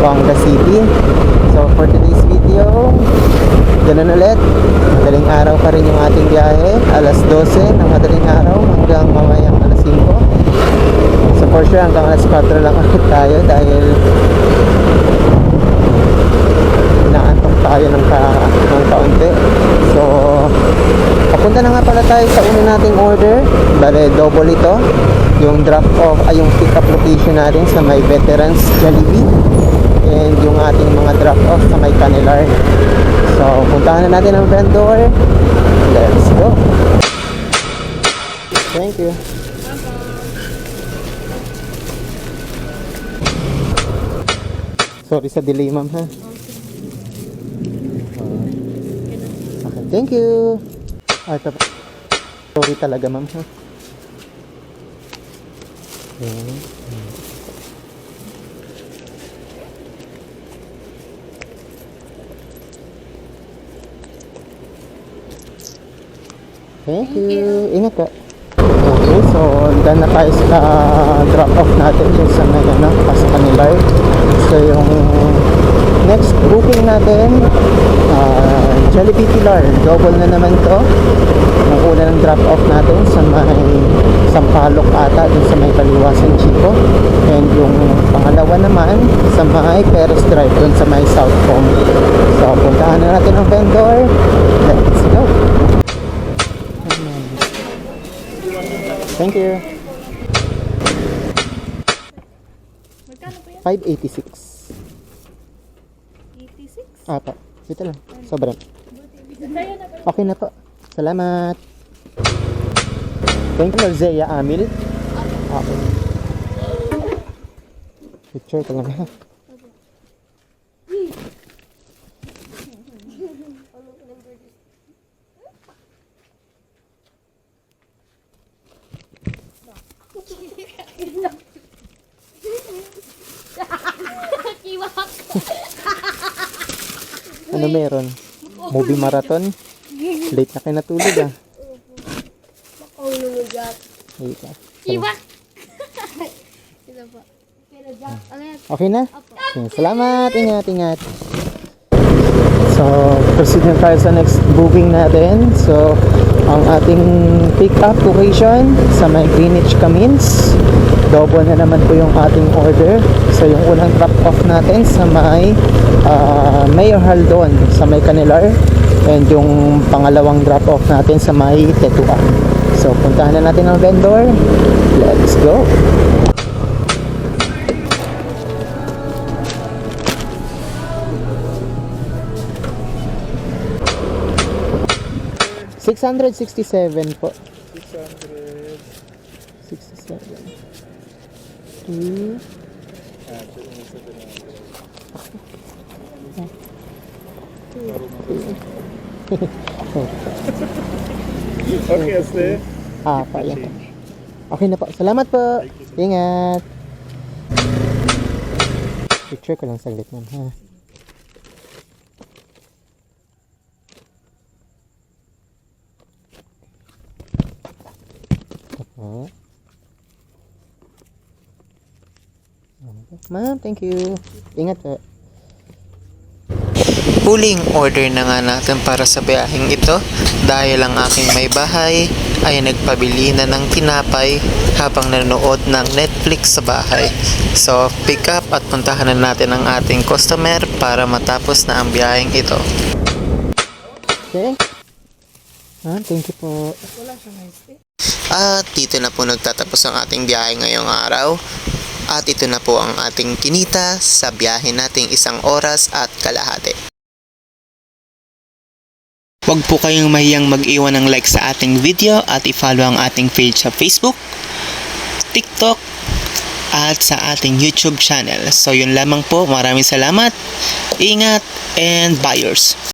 Zamboanga City. So for today's video, ganun ulit, madaling araw pa rin yung ating biyahe, alas 12 ng madaling araw hanggang mamayang alas 5. So for sure hanggang alas 4 lang ulit tayo dahil inaantok tayo ng kaunti. So papunta na nga pala tayo sa una nating order. Bale double ito, yung drop off ay yung pick up location natin sa may Veterans Jollibee and yung ating mga drop off sa may Canilar. So puntahan na natin ang vendor. Let's go. Thank you. Sorry sa delay, ma'am, ha? Okay, thank you. Sorry talaga, ma'am, ha? Okay. Thank you. Ingat ka. Okay, so done na tayo sa drop off natin dun sa may sa Canilar. So yung next booking natin, Jollibee Pilar, double na naman to. Ang una ng drop off natin sa may Sampaloc ata, dun sa may Kaliwasan Chico. And yung pangalawa naman sa may Perez Drive, dun sa may South Home. So puntahan na natin ang vendor. Let's go. Thank you. Magkano po yan? 586. 86? Apa, dito lang. Sobrang. Sa'yo na po. Okay na po. Salamat. Thank you, Zea Amil. Okay. Picture ko lang, ha. Kiwak. Ano meron? Movie marathon? Late na kayo natulog, ah. Bakaw naman Jack. Wait, ah. Kiwak. Sino po? Pero Jack, ano yan? Okay na? Opo. Okay, salamat. Ingat, ingat. So, proceed na tayo sa next booking natin. So, ang ating pick-up location sa may Greenwich Camins. Double na naman po yung ating order. So, yung unang drop-off natin sa may Mayor Haldon sa may Canilar. And yung pangalawang drop-off natin sa may Tetuan. So, puntahan na natin ang vendor. Let's go! $667 po. 667. Okay, Asle. Pa yan. Okay na po. Salamat po. Ingat. Picture ko lang saglit, ma'am, ha. Ma'am, thank you. Ingat po. Huling order na nga natin para sa biyaheng ito dahil ang aking may bahay ay nagpabili na ng tinapay habang nanonood ng Netflix sa bahay. So, pick up at puntahan na natin ang ating customer para matapos na ang biyaheng ito. Okay. Thank you po. At dito na po nagtatapos ang ating biyahe ngayong araw. At ito na po ang ating kinita sa biyahe nating 1 oras at kalahati. Huwag po kayong mahiyang mag-iwan ng like sa ating video at i-follow ang ating page sa Facebook, TikTok, at sa ating YouTube channel. So yun lamang po. Maraming salamat. Ingat and buyers.